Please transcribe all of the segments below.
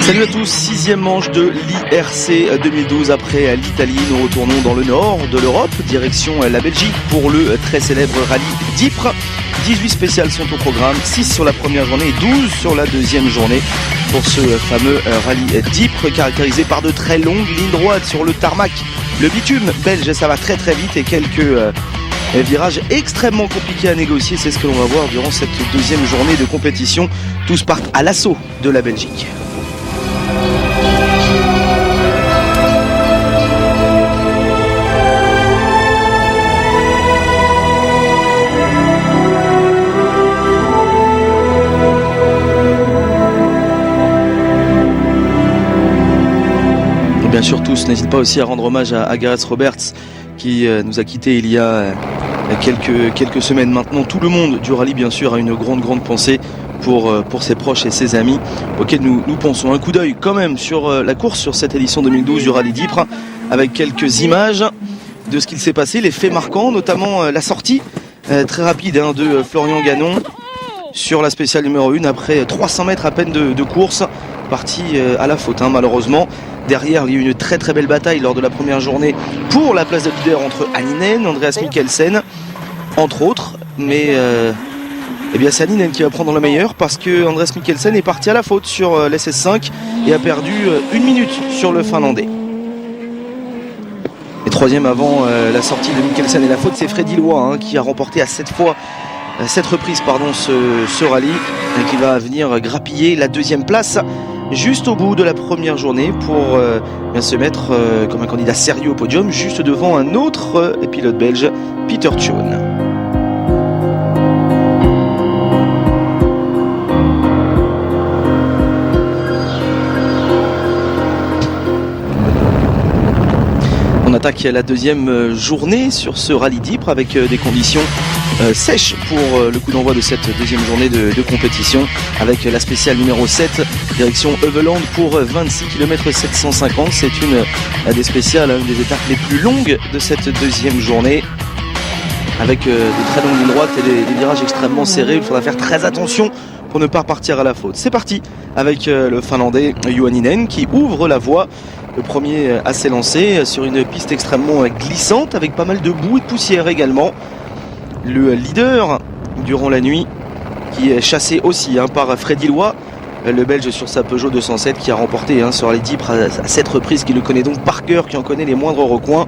Salut à tous, 6e manche de l'IRC 2012. Après l'Italie, nous retournons dans le nord de l'Europe, direction la Belgique pour le très célèbre rallye d'Ypres. 18 spéciales sont au programme, 6 sur la première journée et 12 sur la deuxième journée pour ce fameux rallye d'Ypres, caractérisé par de très longues lignes droites sur le tarmac. Le bitume belge, ça va très très vite et quelques virages extrêmement compliqués à négocier. C'est ce que l'on va voir durant cette deuxième journée de compétition. Tous partent à l'assaut de la Belgique. Bien sûr, tous n'hésitent pas aussi à rendre hommage à Gareth Roberts qui nous a quittés il y a quelques semaines maintenant. Tout le monde du rallye bien sûr a une grande pensée pour ses proches et ses amis auxquels nous pensons. Un coup d'œil quand même sur la course sur cette édition 2012 du rallye d'Ypres avec quelques images de ce qu'il s'est passé, les faits marquants, notamment la sortie très rapide de Florian Gannon sur la spéciale numéro 1 après 300 mètres à peine de course, parti à la faute malheureusement. Derrière, il y a eu une très belle bataille lors de la première journée pour la place de leader entre Anninen, Andreas Mikkelsen, entre autres. Mais c'est Anninen qui va prendre le meilleur parce que Andreas Mikkelsen est parti à la faute sur l'SS5 et a perdu 1 minute sur le Finlandais. Et troisième avant la sortie de Mikkelsen et la faute, c'est Freddy Loy qui a remporté à 7 reprises ce rallye et qui va venir grappiller la deuxième place juste au bout de la première journée pour se mettre comme un candidat sérieux au podium, juste devant un autre pilote belge, Peter Tjone. On attaque la deuxième journée sur ce rallye d'Ypres avec des conditions sèches pour le coup d'envoi de cette deuxième journée de compétition avec la spéciale numéro 7 direction Heuvelland pour 26 km 750. C'est une des spéciales, une des étapes les plus longues de cette deuxième journée avec de très longues lignes droites et des virages extrêmement serrés. Il faudra faire très attention pour ne pas partir à la faute. C'est parti avec le Finlandais Juhaninen qui ouvre la voie. Le premier à s'élancer sur une piste extrêmement glissante avec pas mal de boue et de poussière également. Le leader durant la nuit qui est chassé aussi par Freddy Loy, le Belge sur sa Peugeot 207 qui a remporté ce rallye d'Ypres à 7 reprises, qui le connaît donc par cœur, qui en connaît les moindres recoins.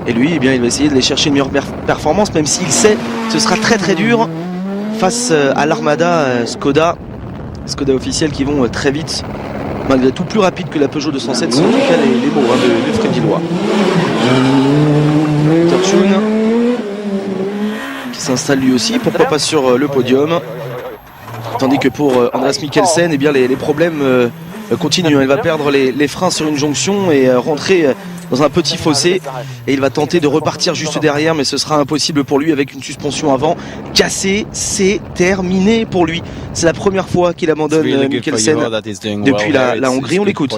Et lui, il va essayer de aller chercher une meilleure performance, même s'il sait que ce sera très dur face à l'armada Skoda officielle qui vont très vite. Malgré tout plus rapide que la Peugeot 207, c'est en tout cas les mots de Freddy Loy. Peter Tjone qui s'installe lui aussi, pourquoi pas sur le podium. Tandis que pour Andreas Mikkelsen, les problèmes continuent. Il va perdre les freins sur une jonction et rentrer dans un petit fossé et il va tenter de repartir juste derrière, mais ce sera impossible pour lui avec une suspension avant cassée. C'est terminé pour lui. C'est la première fois qu'il abandonne Mikkelsen depuis la Hongrie. On l'écoute.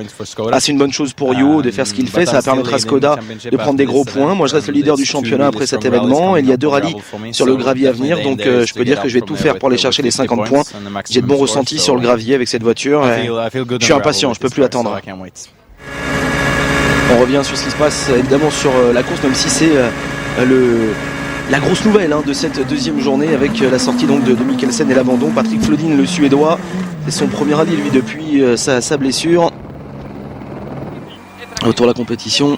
C'est une bonne chose pour Juho de faire ce qu'il fait. Ça permettra à Skoda de prendre des gros points. Moi je reste le leader du championnat après cet événement. Il y a 2 rallyes sur le gravier à venir, donc je peux dire que je vais tout faire pour aller chercher les 50 points. J'ai de bons ressentis sur le gravier avec cette voiture. Je suis impatient, je peux plus attendre. On revient sur ce qui se passe évidemment sur la course, même si c'est la grosse nouvelle de cette deuxième journée avec la sortie donc de Mikkelsen et l'abandon. Patrick Flodin, le Suédois, c'est son premier rallye lui depuis sa blessure. Autour de la compétition, vous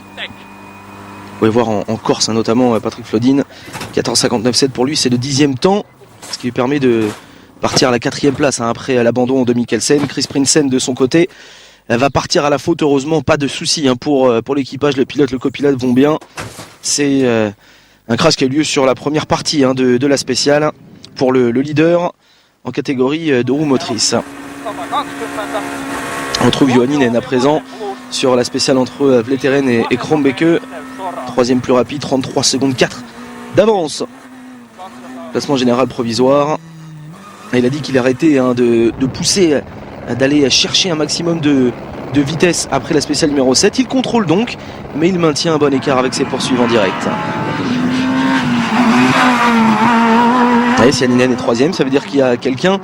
pouvez voir en Corse notamment Patrick Flodin, 14,59,7 pour lui, c'est le 10e temps, ce qui lui permet de partir à la 4e place après l'abandon de Mikkelsen. Chris Prinsen de son côté va partir à la faute, heureusement pas de soucis pour l'équipage, le pilote, le copilote vont bien. C'est un crash qui a eu lieu sur la première partie de la spéciale pour le leader en catégorie de roue motrice. On retrouve Juhaninen à présent sur la spéciale entre Vletteren et Krombeeke. 3e plus rapide, 33 secondes 4 d'avance. Classement général provisoire. Et il a dit qu'il arrêtait de pousser, d'aller chercher un maximum de vitesse après la spéciale numéro 7. Il contrôle donc, mais il maintient un bon écart avec ses poursuivants directs. Et si Anninen est troisième, ça veut dire qu'il y a quelqu'un,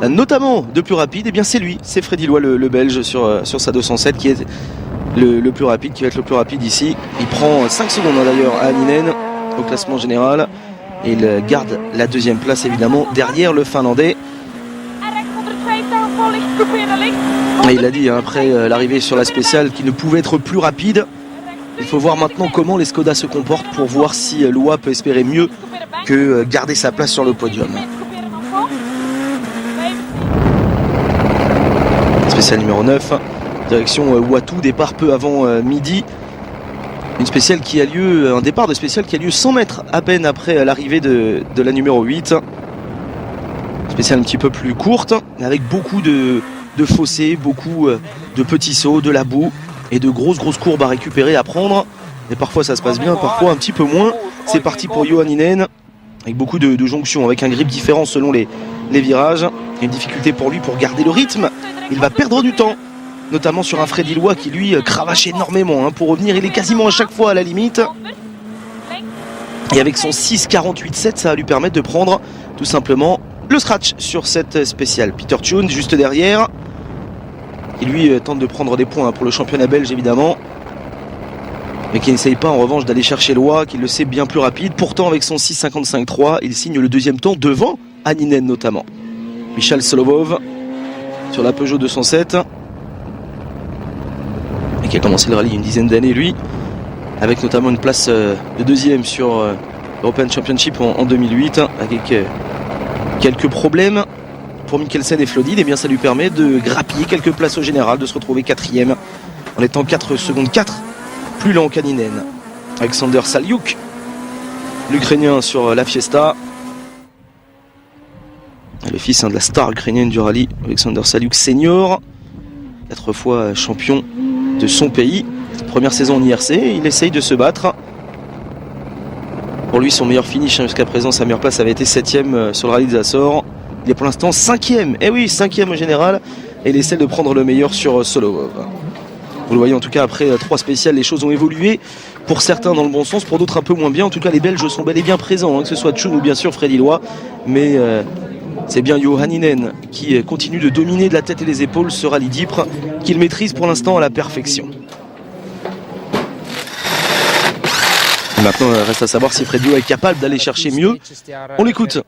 notamment de plus rapide. Et bien c'est lui, c'est Freddy Loy, le Belge sur sa 207 qui est le plus rapide, qui va être le plus rapide ici. Il prend 5 secondes d'ailleurs à Anninen au classement général. Et il garde la deuxième place évidemment derrière le Finlandais. Et il a dit après l'arrivée sur la spéciale qu'il ne pouvait être plus rapide. Il faut voir maintenant comment les Skoda se comportent pour voir si Loy peut espérer mieux que garder sa place sur le podium. Spéciale numéro 9, direction Watou, départ peu avant midi. Une spéciale qui a lieu, un départ de spéciale qui a lieu 100 mètres à peine après l'arrivée de la numéro 8. Spéciale un petit peu plus courte, avec beaucoup de fossés, beaucoup de petits sauts, de la boue et de grosses courbes à récupérer, à prendre. Et parfois ça se passe bien, parfois un petit peu moins. C'est parti pour Johan Anninen, avec beaucoup de jonctions, avec un grip différent selon les virages. Et une difficulté pour lui pour garder le rythme. Il va perdre du temps, notamment sur un Freddy Loy qui lui cravache énormément. Pour revenir, il est quasiment à chaque fois à la limite. Et avec son 6,48,7, ça va lui permettre de prendre tout simplement le scratch sur cette spéciale. Peter Tune juste derrière, qui lui tente de prendre des points pour le championnat belge évidemment, mais qui n'essaye pas en revanche d'aller chercher Loy, qui le sait bien plus rapide. Pourtant avec son 6,55,3, il signe le deuxième temps devant Anninen notamment. Michal Solovov sur la Peugeot 207, et qui a commencé le rallye il y a une dizaine d'années lui, avec notamment une place de deuxième sur European Championship en 2008, avec quelques problèmes pour Mikkelsen et Flodin. Et bien ça lui permet de grappiller quelques places au général, de se retrouver quatrième en étant 4 secondes 4 plus lent qu'Anninen. Alexander Saliuk, l'Ukrainien sur la Fiesta, le fils de la star ukrainienne du rallye, Alexander Saliuk senior, 4 fois champion de son pays. Première saison en IRC, il essaye de se battre. Pour lui, son meilleur finish jusqu'à présent, sa meilleure place avait été 7ème sur le rallye des Açores. Il est pour l'instant 5ème, et oui, 5ème au général, et il essaie de prendre le meilleur sur Solovov. Vous le voyez en tout cas, après 3 spéciales, les choses ont évolué. Pour certains dans le bon sens, pour d'autres un peu moins bien. En tout cas, les Belges sont bel et bien présents, que ce soit Tune ou bien sûr Freddy Loy. Mais c'est bien Johan Anninen qui continue de dominer de la tête et des épaules ce rallye d'Ypres, qu'il maîtrise pour l'instant à la perfection. Maintenant, il reste à savoir si Freddy Loy est capable d'aller chercher mieux. On l'écoute.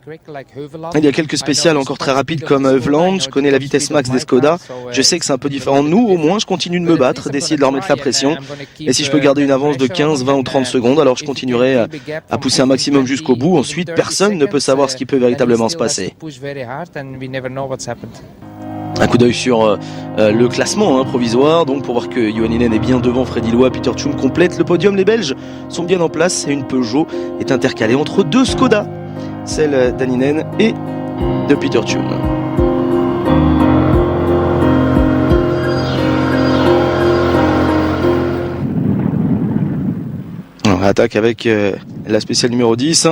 Il y a quelques spéciales encore très rapides comme Heuveland. Je connais la vitesse max des Skoda. Je sais que c'est un peu différent de nous. Au moins, je continue de me battre, d'essayer de leur mettre la pression. Et si je peux garder une avance de 15, 20 ou 30 secondes, alors je continuerai à pousser un maximum jusqu'au bout. Ensuite, personne ne peut savoir ce qui peut véritablement se passer. Un coup d'œil sur le classement provisoire, donc pour voir que Johan Anninen est bien devant Freddy Loy. Peter Tune complète le podium. Les Belges sont bien en place et une Peugeot est intercalée entre 2 Skoda, celle d'Anninen et de Peter Tune. On attaque avec la spéciale numéro 10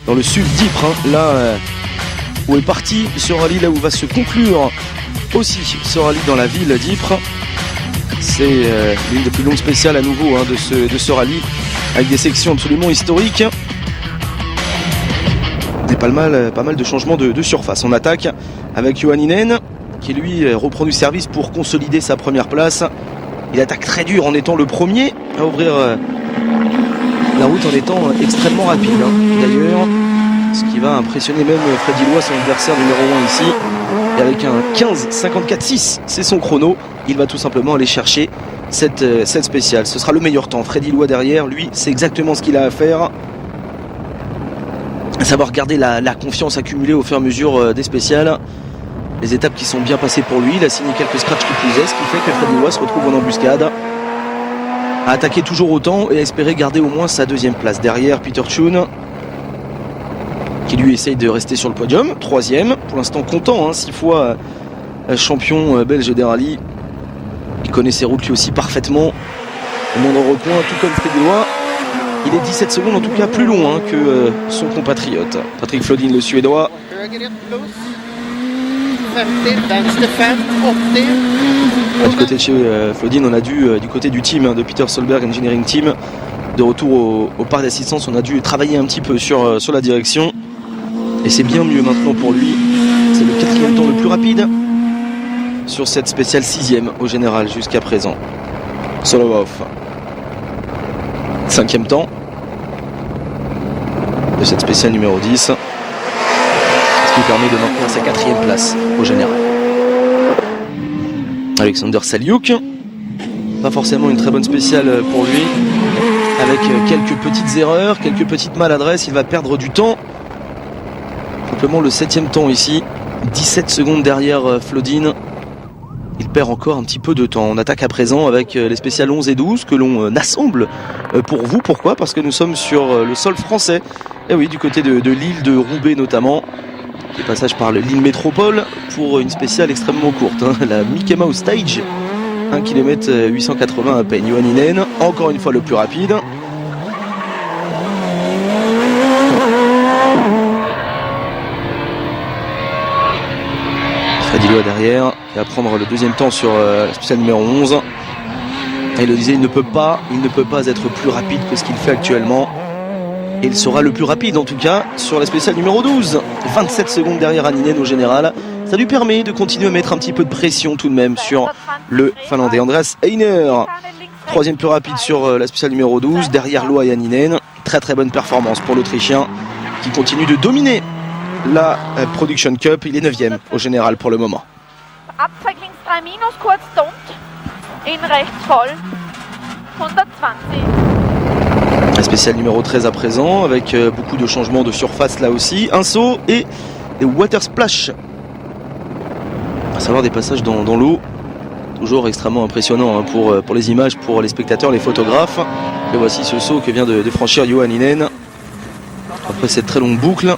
dans le sud d'Ypres, là où est parti ce rallye, là où va se conclure aussi ce rallye dans la ville d'Ypres. C'est l'une des plus longues spéciales à nouveau de ce rallye, avec des sections absolument historiques et pas mal de changements de surface. On attaque avec Johan Anninen qui lui reprend du service pour consolider sa première place. Il attaque très dur en étant le premier à ouvrir la route, en étant extrêmement rapide d'ailleurs, ce qui va impressionner même Freddy Loy, son adversaire numéro 1 ici. Et avec un 15,54,6, c'est son chrono. Il va tout simplement aller chercher cette spéciale. Ce sera le meilleur temps. Freddy Loy derrière, lui, c'est exactement ce qu'il a à faire. À savoir garder la confiance accumulée au fur et à mesure des spéciales. Les étapes qui sont bien passées pour lui. Il a signé quelques scratchs qui plus est, ce qui fait que Freddy Loy se retrouve en embuscade. À attaquer toujours autant et à espérer garder au moins sa deuxième place. Derrière, Peter Tune, qui lui essaye de rester sur le podium, 3ème, pour l'instant content, 6 fois champion belge des rallyes. Il connaît ses routes lui aussi parfaitement. Au moindre recoin, tout comme Freddy Loy. Il est 17 secondes en tout cas plus long que son compatriote. Patrick Flodin, le Suédois. Du côté de chez Flodin, on a dû, du côté du team de Peter Solberg Engineering Team, de retour au parc d'assistance, on a dû travailler un petit peu sur la direction. Et c'est bien mieux maintenant pour lui. C'est le 4e temps le plus rapide sur cette spéciale 6e au général jusqu'à présent. Solovov. 5e temps de cette spéciale numéro 10. Ce qui permet de maintenir sa 4e place au général. Alexander Saliuk. Pas forcément une très bonne spéciale pour lui. Avec quelques petites erreurs, quelques petites maladresses, il va perdre du temps. Simplement le 7e temps ici. 17 secondes derrière Flodin. Il perd encore un petit peu de temps. On attaque à présent avec les spéciales 11 et 12 que l'on assemble pour vous. Pourquoi ? Parce que nous sommes sur le sol français. Et oui, du côté de l'île de Roubaix notamment. Le passage par l'île Métropole pour une spéciale extrêmement courte. La Mickey Mouse Stage. 1 km 880 à peine. Juhaninen, encore une fois le plus rapide. Freddy Loa derrière, qui va prendre le 2e temps sur la spéciale numéro 11. Et il le disait, il ne peut pas être plus rapide que ce qu'il fait actuellement. Et il sera le plus rapide en tout cas sur la spéciale numéro 12. 27 secondes derrière Anninen au général. Ça lui permet de continuer à mettre un petit peu de pression tout de même sur le Finlandais Andreas Einer. 3e plus rapide sur la spéciale numéro 12, derrière Loa et Anninen. Très très bonne performance pour l'Autrichien qui continue de dominer la Production Cup. Il est 9e au général pour le moment. La spéciale numéro 13 à présent, avec beaucoup de changements de surface là aussi. Un saut et des water splash. À savoir des passages dans l'eau. Toujours extrêmement impressionnant pour les images, pour les spectateurs, les photographes. Et voici ce saut que vient de franchir Juhaninen. Après cette très longue boucle.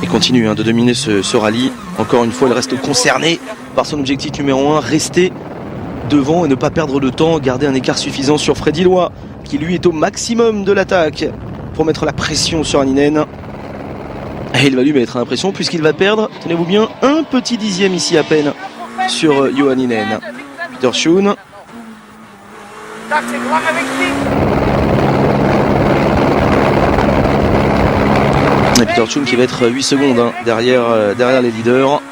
Et continue de dominer ce rallye. Encore une fois, il reste concerné par son objectif numéro 1. Rester devant et ne pas perdre de temps. Garder un écart suffisant sur Freddy Loa, qui lui est au maximum de l'attaque pour mettre la pression sur Anninen. Et il va lui mettre l'impression puisqu'il va perdre, tenez-vous bien, un petit 10e ici à peine sur Juhaninen. Peter Schoen. Et Peter Schoen qui va être 8 secondes derrière les leaders.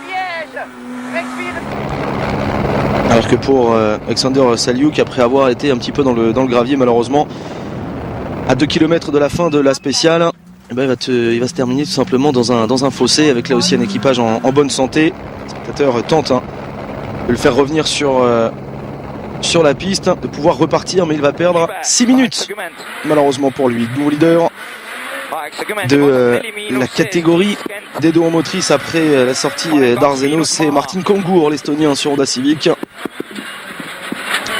Alors que pour Alexander Saliuk, après avoir été un petit peu dans le gravier malheureusement, à 2 km de la fin de la spéciale, eh ben, il va se terminer tout simplement dans un fossé avec là aussi un équipage en bonne santé. Le spectateur tente de le faire revenir sur la piste, de pouvoir repartir, mais il va perdre 6 minutes malheureusement pour lui. Nouveau leader de la catégorie des deux en motrice après la sortie d'Arzeno, c'est Martin Kongur, l'Estonien sur Honda Civic.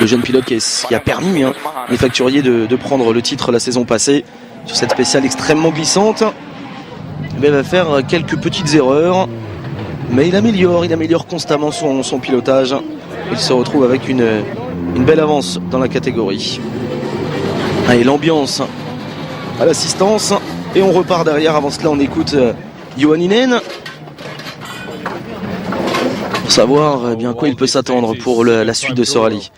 Le jeune pilote qui a permis les facturiers de prendre le titre la saison passée sur cette spéciale extrêmement glissante. Il va faire quelques petites erreurs, mais il améliore constamment son pilotage. Il se retrouve avec une belle avance dans la catégorie. Allez, l'ambiance à l'assistance et on repart derrière. Avant cela, on écoute Juhaninen pour savoir bien quoi il peut s'attendre pour la suite de ce rallye.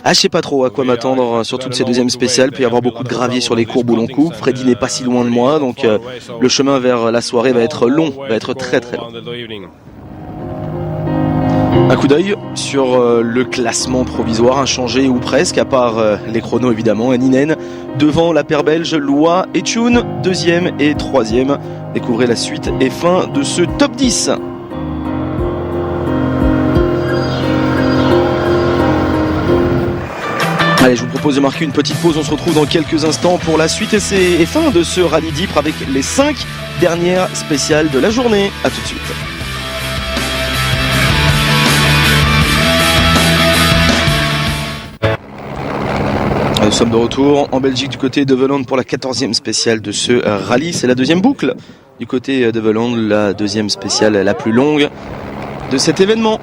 Je sais pas trop à quoi m'attendre sur toutes ces deuxièmes spéciales. Il peut y avoir beaucoup de gravier sur les courbes où l'on coupe. Freddy n'est pas si loin de moi, donc le chemin vers la soirée va être long, va être très très long. Un coup d'œil sur le classement provisoire, inchangé ou presque, à part les chronos évidemment. Anninen devant la paire belge, Loa et Schoen, 2e et 3e. Découvrez la suite et fin de ce top 10. Allez, je vous propose de marquer une petite pause. On se retrouve dans quelques instants pour la suite et fin de ce rallye d'Ypres avec les 5 dernières spéciales de la journée. A tout de suite. Nous sommes de retour en Belgique du côté de Veland pour la 14e spéciale de ce rallye. C'est la deuxième boucle du côté de Veland, la deuxième spéciale la plus longue de cet événement.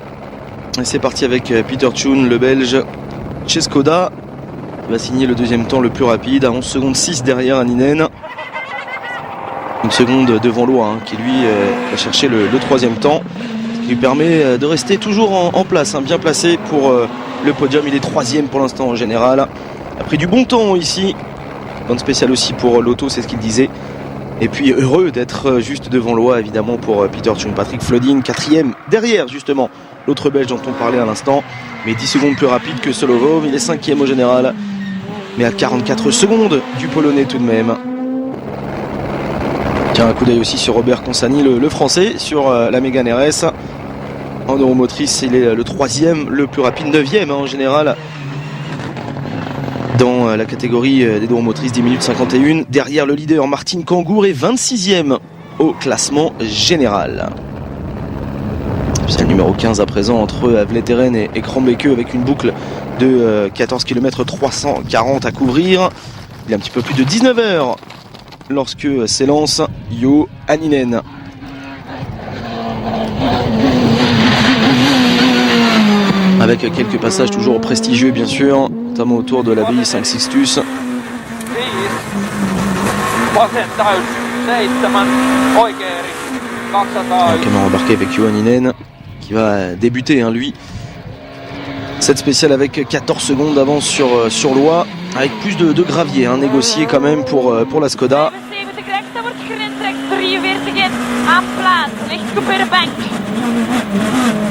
Et c'est parti avec Peter Schoen, le Belge, chez Skoda. Il va signer le deuxième temps le plus rapide à 11 secondes 6 derrière Anninen. Une seconde devant Loa qui lui va chercher le troisième temps. Ce qui lui permet de rester toujours en place, bien placé pour le podium. Il est troisième pour l'instant en général. A pris du bon temps ici. Bonne spéciale aussi pour l'auto, c'est ce qu'il disait. Et puis heureux d'être juste devant Loa évidemment pour Peter Tune. Patrick Flodin, 4e derrière justement l'autre Belge dont on parlait à l'instant, mais 10 secondes plus rapide que Solovov. Il est 5e au général, mais à 44 secondes du Polonais tout de même. Tiens, un coup d'œil aussi sur Robert Consani, le Français, sur la Mégane RS. En neuromotrice, il est le 3e, le plus rapide, 9e en général dans la catégorie des neuromotrices, 10 minutes 51. Derrière le leader Martin Kangour est 26e au classement général. C'est le numéro 15 à présent entre Vletteren et Krambeke avec une boucle de 14 km 340 à couvrir. Il est un petit peu plus de 19 heures lorsque s'élance Juho Hänninen. Avec quelques passages toujours prestigieux bien sûr, notamment autour de l'abbaye Saint-Sixtus. Un camion embarqué avec Juho Hänninen qui va débuter lui. Cette spéciale avec 14 secondes d'avance sur Loa, avec plus de gravier négocié quand même pour la Skoda.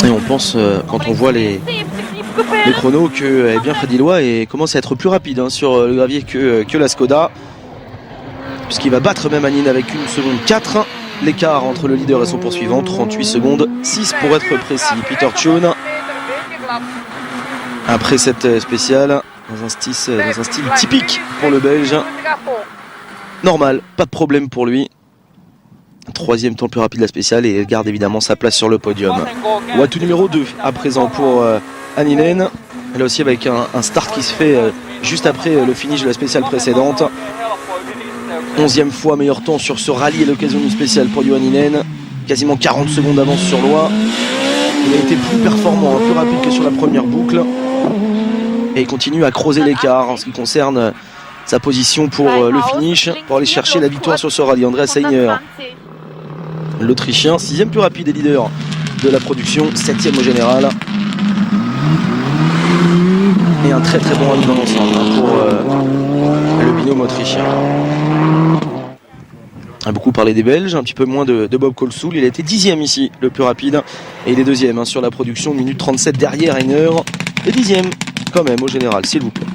Et on pense, quand on voit les chronos, que Freddy Loa commence à être plus rapide sur le gravier que la Skoda, puisqu'il va battre même Hänninen avec 1 seconde 4. L'écart entre le leader et son poursuivant, 38 secondes 6 pour être précis. Peter Tune, après cette spéciale, dans un style typique pour le Belge. Normal, pas de problème pour lui. 3e temps le plus rapide de la spéciale et il garde évidemment sa place sur le podium. Watu numéro 2 à présent pour Hänninen. Là aussi avec un start qui se fait juste après le finish de la spéciale précédente. 11e fois meilleur temps sur ce rallye à l'occasion d'une spéciale pour Juho Hänninen. Quasiment 40 secondes d'avance sur Loa. Il a été plus performant, plus rapide que sur la première boucle. Et il continue à creuser l'écart en ce qui concerne sa position pour le finish, pour aller chercher la victoire sur ce rallye. Andreas Seigner, l'Autrichien, 6e plus rapide et leader de la production, 7e au général. Et un très très bon rallye dans l'ensemble pour le binôme autrichien. On a beaucoup parlé des Belges, un petit peu moins de Bob Kohlsoul. Il a été 10e ici, le plus rapide. Et il est 2e sur la production, 1 minute 37 derrière Heiner. Et 10e quand même au général, s'il vous plaît.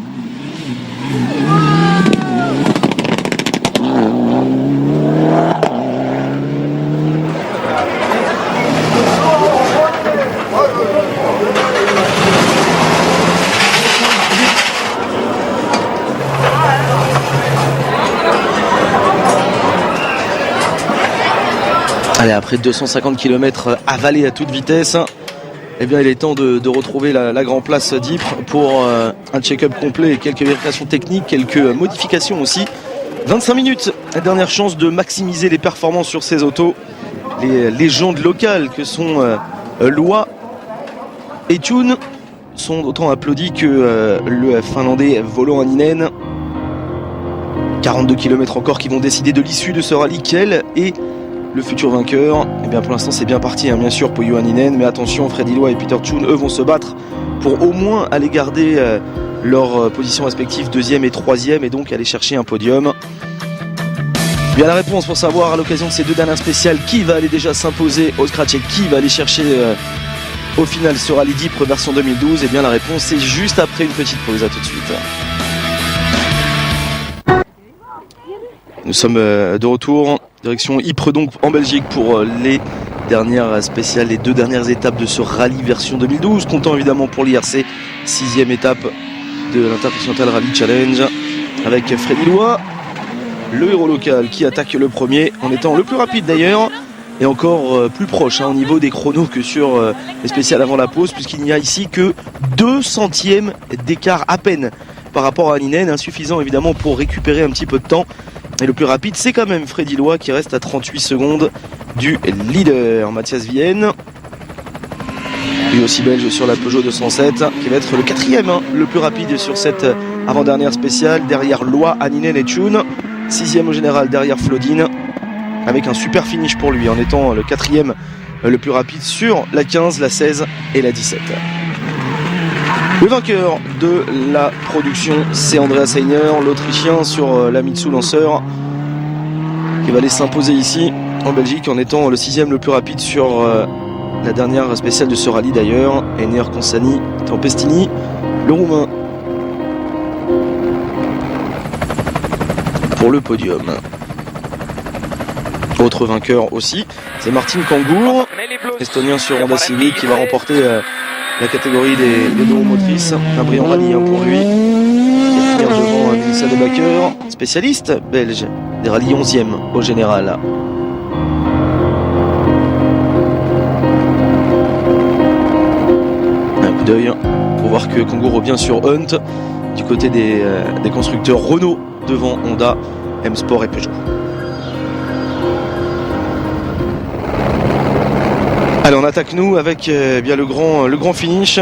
Allez, après 250 km avalés à toute vitesse, eh bien, il est temps de retrouver la grande place d'Ypres pour un check-up complet et quelques vérifications techniques, quelques modifications aussi. 25 minutes, la dernière chance de maximiser les performances sur ces autos. Les légendes locales que sont Loa et Tune sont autant applaudis que le Finlandais Volo Hänninen. 42 km encore qui vont décider de l'issue de ce rallye. Quel est le futur vainqueur? Eh bien, pour l'instant, c'est bien parti, bien sûr, pour Juho Hänninen. Mais attention, Freddy Loa et Peter Tune, eux, vont se battre pour au moins aller garder leur position respective, 2e et 3e, et donc aller chercher un podium. Bien, la réponse pour savoir à l'occasion de ces deux dernières spéciales qui va aller déjà s'imposer au scratch et qui va aller chercher au final ce rallye d'Ypres version 2012, eh bien la réponse c'est juste après une petite pause. À tout de suite. Nous sommes de retour, direction Ypres donc en Belgique pour les dernières spéciales, les deux dernières étapes de ce rallye version 2012, comptant évidemment pour l'IRC, 6e étape de l'Intercontinental Rally Challenge avec Freddy Loa, le héros local qui attaque le premier en étant le plus rapide d'ailleurs et encore plus proche au niveau des chronos que sur les spéciales avant la pause, puisqu'il n'y a ici que 2 centièmes d'écart à peine par rapport à Hänninen, insuffisant évidemment pour récupérer un petit peu de temps. Et le plus rapide c'est quand même Freddy Loa qui reste à 38 secondes du leader Mathias Vienne, lui aussi belge sur la Peugeot 207, qui va être le 4e le plus rapide sur cette avant-dernière spéciale, derrière Loa, Hänninen et Tune. 6e au général derrière Flodin, avec un super finish pour lui en étant le 4e le plus rapide sur la 15, la 16 et la 17. Le vainqueur de la production c'est Andreas Seigner, l'Autrichien sur la Mitsu Lancer. qui va aller s'imposer ici en Belgique en étant le 6e le plus rapide sur la dernière spéciale de ce rallye d'ailleurs. Ener Consani Tempestini, le Roumain, pour le podium. Autre vainqueur aussi, c'est Martin Kangur, estonien sur Honda Civic, qui va remporter la catégorie des deux roues motrices. Un brillant rallye pour lui. Il va finir devant Melissa De Backer, spécialiste belge des rallyes 11e au général. Un coup d'œil pour voir que Kangur revient sur Hunt du côté des constructeurs Renault devant Honda, M-Sport et Peugeot. Allez, on attaque nous avec bien le grand finish.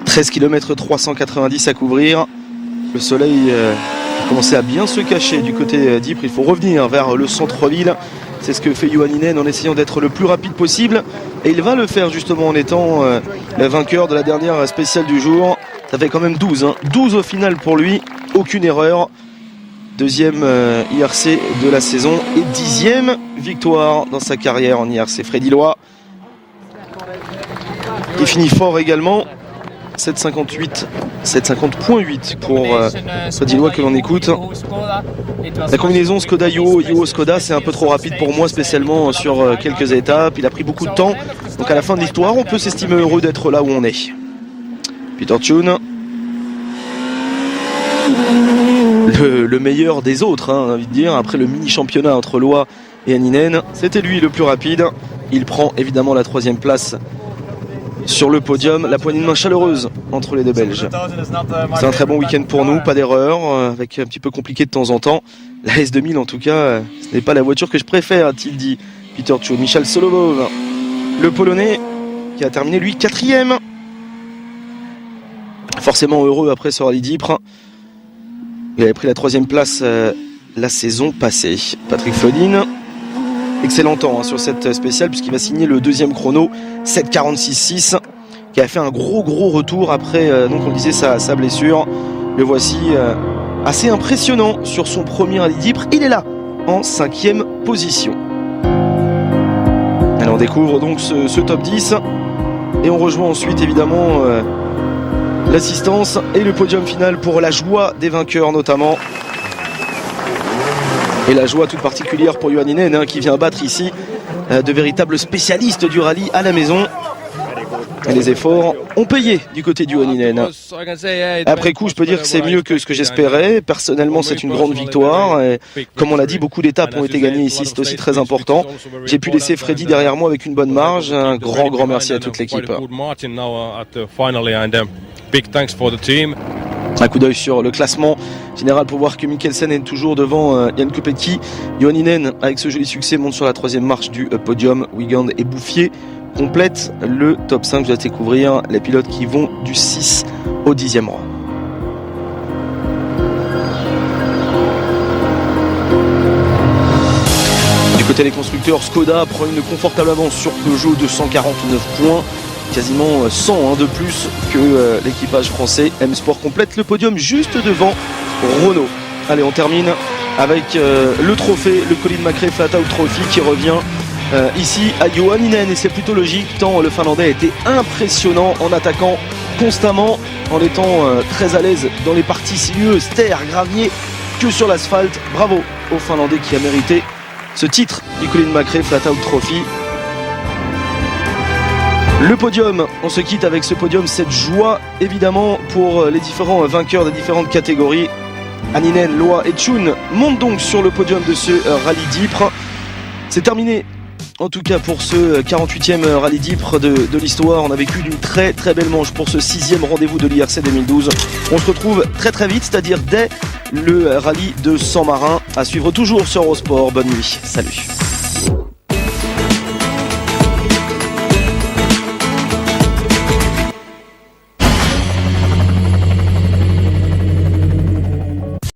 13 km 390 à couvrir. Le soleil a commencé à bien se cacher du côté d'Ypres. Il faut revenir vers le centre-ville. C'est ce que fait Juhaninen en essayant d'être le plus rapide possible. Et il va le faire justement en étant le vainqueur de la dernière spéciale du jour. Ça fait quand même 12. 12 au final pour lui. Aucune erreur. Deuxième IRC de la saison et 10e victoire dans sa carrière en IRC. Freddy Loy, qui finit fort également. 750.8 pour Freddy Loy que l'on écoute. La combinaison Skoda-Yuo, Skoda, c'est un peu trop rapide pour moi, spécialement sur quelques étapes. Il a pris beaucoup de temps. Donc à la fin de l'histoire, on peut s'estimer heureux d'être là où on est. Peter Tune. Le meilleur des autres, j'ai envie de dire, après le mini-championnat entre Loy et Hänninen, c'était lui le plus rapide. Il prend évidemment la 3e place sur le podium. La poignée de main chaleureuse entre les deux Belges. C'est un très bon week-end pour nous, pas d'erreur, avec un petit peu compliqué de temps en temps. La S2000 en tout cas, ce n'est pas la voiture que je préfère, a-t-il dit Peter Tune. Michal Solovov, le Polonais, qui a terminé lui 4e. Forcément heureux après ce rallye d'Ypres. Il avait pris la 3e place la saison passée. Patrick Flodin, excellent temps sur cette spéciale puisqu'il va signer le 2e chrono 7:46.6, qui a fait un gros retour après donc on disait sa blessure. Le voici assez impressionnant sur son premier rallye d'Ypres. Il est là en 5e position. Alors on découvre donc ce top 10 et on rejoint ensuite évidemment l'assistance et le podium final pour la joie des vainqueurs notamment. Et la joie toute particulière pour Juhaninen qui vient battre ici de véritables spécialistes du rallye à la maison. Et les efforts ont payé du côté du Juhaninen. Après coup, je peux dire que c'est mieux que ce que j'espérais. Personnellement, c'est une grande victoire. Et comme on l'a dit, beaucoup d'étapes ont été gagnées ici. C'est aussi très important. J'ai pu laisser Freddy derrière moi avec une bonne marge. Un grand merci à toute l'équipe. Un coup d'œil sur le classement général pour voir que Mikkelsen est toujours devant Jan Kopecky. Juhaninen, avec ce joli succès, monte sur la 3e marche du podium. Wiegand et Bouffier complètent le top 5. Je vais découvrir les pilotes qui vont du 6 au 10e rang. Du côté des constructeurs, Skoda prend une confortable avance sur Peugeot, 249 points. Quasiment 100 de plus que l'équipage français. M-Sport complète le podium juste devant Renault. Allez, on termine avec le trophée, le Colin McRae Flat Out Trophy qui revient ici à Juhaninen, et c'est plutôt logique tant le Finlandais a été impressionnant en attaquant constamment, en étant très à l'aise dans les parties sinueuses, terre, gravier, que sur l'asphalte. Bravo au Finlandais qui a mérité ce titre du Colin McRae Flat Out Trophy. Le podium, on se quitte avec ce podium, cette joie évidemment pour les différents vainqueurs des différentes catégories. Hänninen, Loy et Tune montent donc sur le podium de ce rallye d'Ypres. C'est terminé en tout cas pour ce 48e rallye d'Ypres de l'histoire. On a vécu d'une très belle manche pour ce 6e rendez-vous de l'IRC 2012. On se retrouve très vite, c'est-à-dire dès le rallye de San Marin, à suivre toujours sur Eurosport. Bonne nuit, salut.